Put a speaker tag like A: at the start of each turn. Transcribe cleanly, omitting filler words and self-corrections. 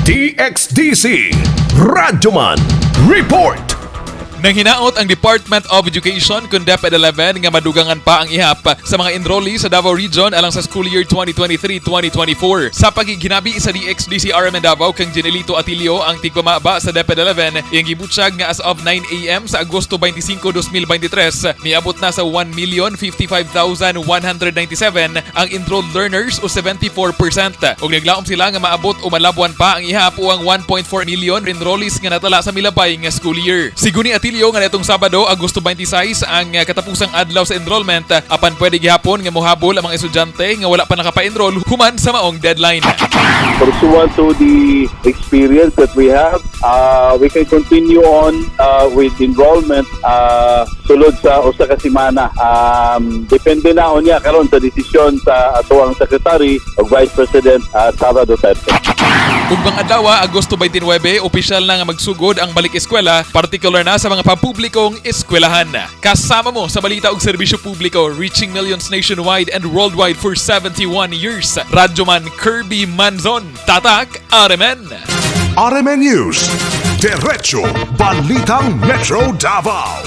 A: DXDC Radyoman Report.
B: Nanghinaut ang Department of Education kung Deped-11 nga madugangan pa ang ihap sa mga enrollees sa Davao Region alang sa school year 2023-2024. Sa pakighinabi sa DXDC RMN Davao kang Jenielito Atillo ang tigpamaba sa Deped-11, iyang gibutyag nga as of 9 a.m. sa Agosto 25, 2023, miabot na sa 1,055,197 ang enrolled learners o 74%. Ug naglaum sila nga maabot o malabwan pa ang ihap o ang 1.4 million enrollees nga natala sa milabay nga school year. Segun Atillo nga netong Sabado, Agosto 26 ang katapusang adlaw sa enrollment apan pwede gihapon nga mohabol ang mga estudyante nga wala pa nakapa-enroll human sa maong deadline.
C: Pursuant to the experience that we have, we can continue on with enrollment sulod sa usa ka semana. Depende na niya karon sa desisyon sa atuang Secretary o Vice President Sara Duterte.
B: Ugbang adlaw, Agosto 29, opisyal na nga magsugod ang balik eskwela, particular na sa mga pampublikong eskwelahan. Kasama mo sa balita og serbisyo publiko, reaching millions nationwide and worldwide for 71 years. Radyoman Kirby Manzon, Tatak, RMN.
A: RMN News, Diretso Balitang Metro Davao.